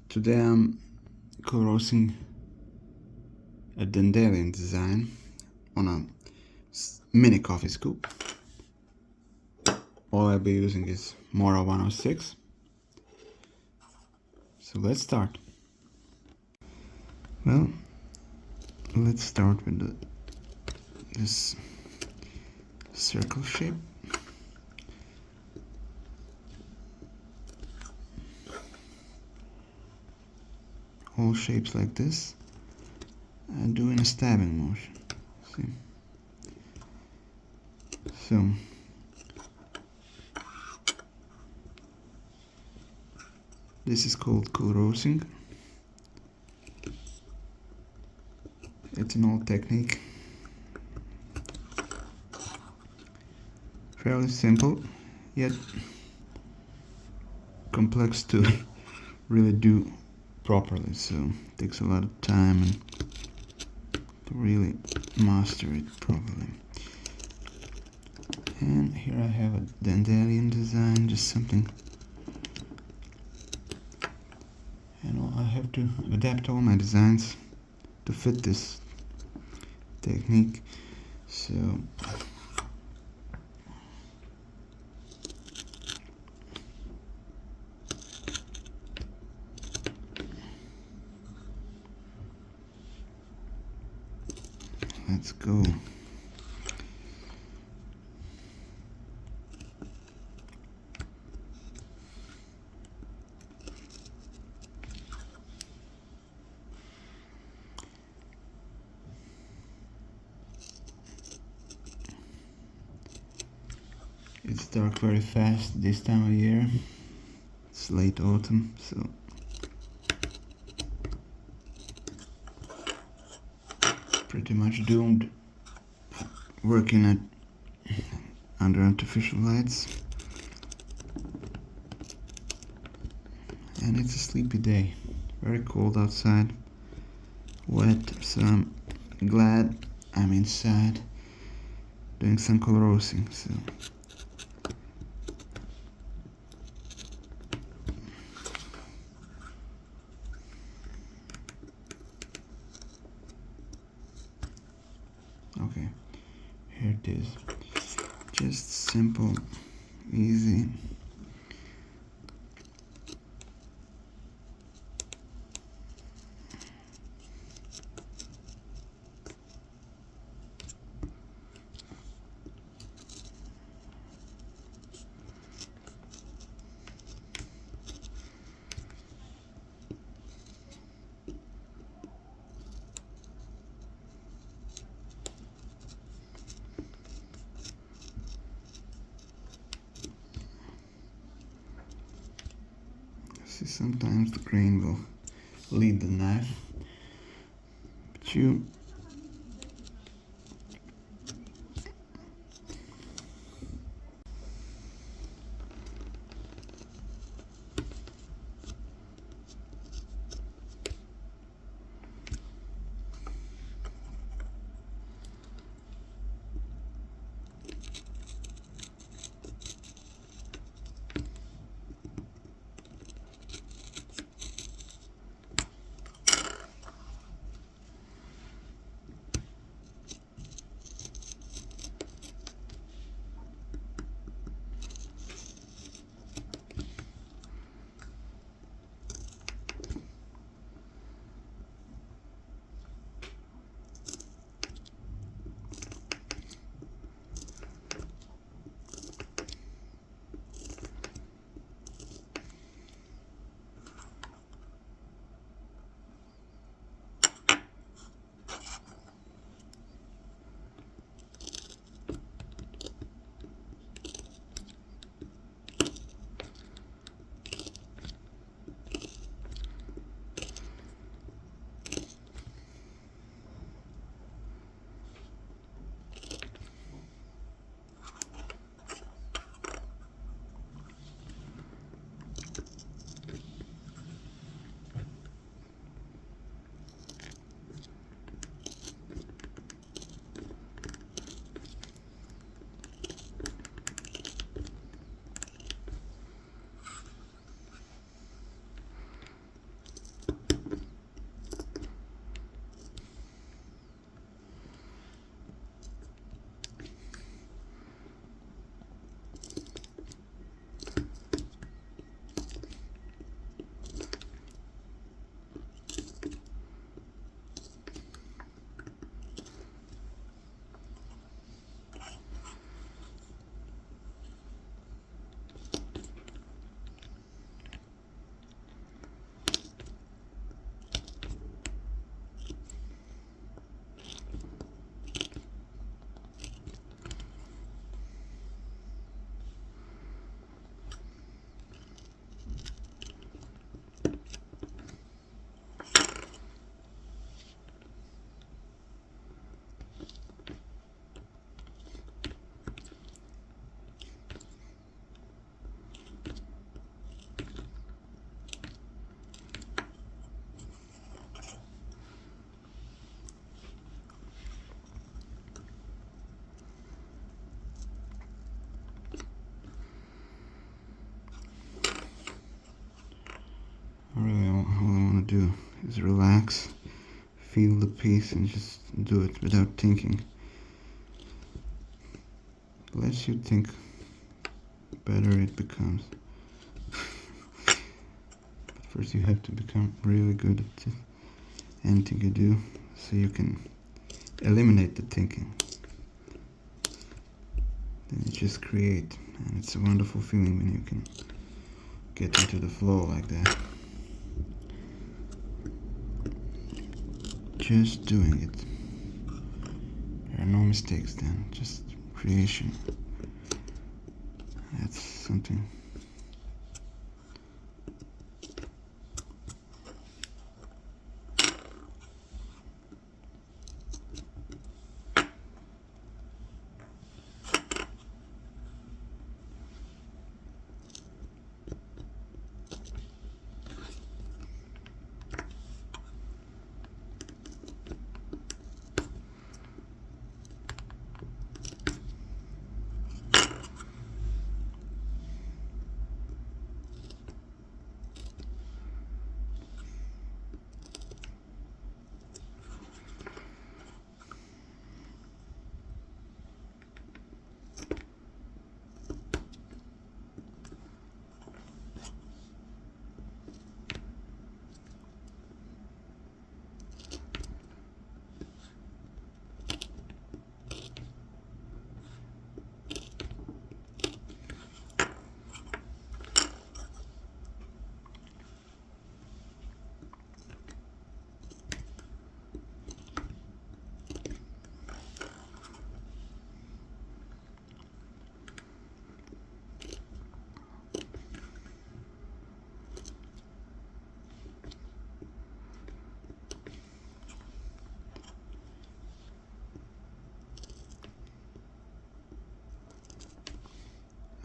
Today I'm Kolrosing a Dandelion design on a mini coffee scoop. All I'll be using is Mora 106. So let's start. Well, let's start with this circle shape. All shapes like this, and doing a stabbing motion. See? So this is called Kolrosing. It's an old technique. Fairly simple, yet complex to really do properly, so it takes a lot of time and to really master it properly. And here I have a Dandelion design, just something, and I have to adapt all my designs to fit this technique. So let's go. It's dark very fast this time of year. It's late autumn, so pretty much doomed working under artificial lights. And it's a sleepy day, very cold outside, wet, so I'm glad I'm inside doing some Kolrosing. So okay, here it is. Just simple, easy. See, sometimes the grain will lead the knife, but you do is relax, feel the piece, and just do it without thinking. The less you think, better it becomes. But first you have to become really good at anything you do, so you can eliminate the thinking. Then you just create, and it's a wonderful feeling when you can get into the flow like that. Just doing it. There are no mistakes then, just creation. That's something.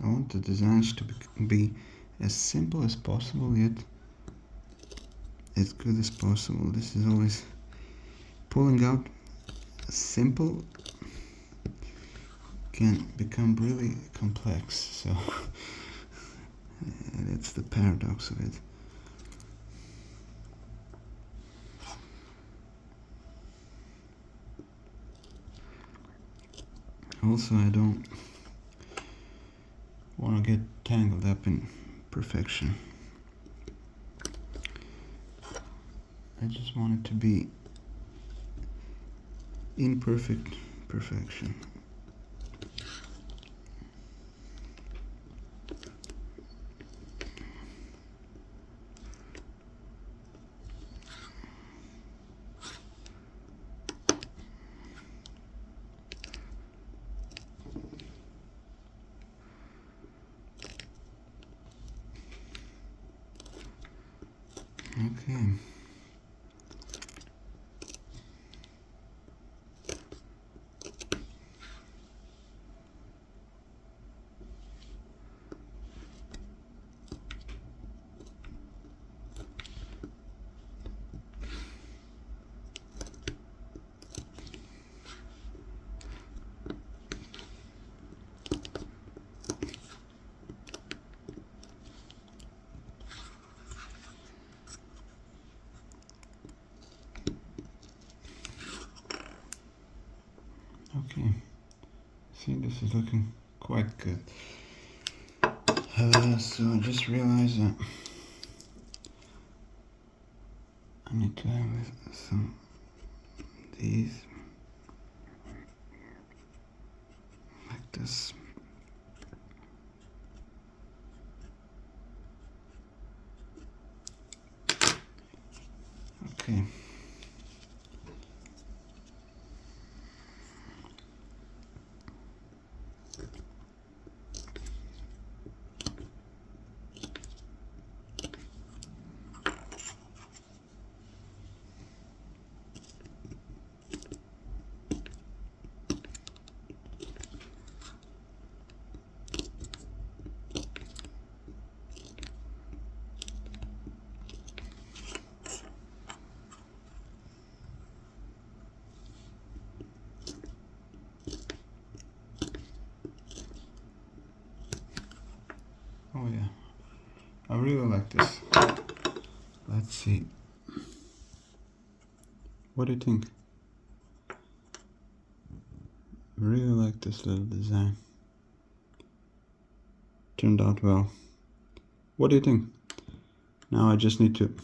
I want the designs to be as simple as possible, yet as good as possible. This is always pulling out simple can become really complex, so that's the paradox of it. Also, I don't want to get tangled up in perfection. I just want it to be imperfect perfection. Okay. Okay, see, this is looking quite good. So I just realized that I need to have some of these like this. Okay. Oh yeah, I really like this. Let's see. What do you think? Really like this little design. Turned out well. What do you think? Now I just need to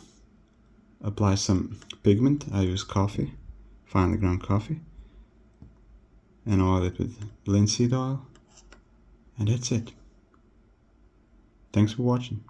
apply some pigment. I use coffee, finely ground coffee, and oil it with linseed oil, and that's it. Thanks for watching.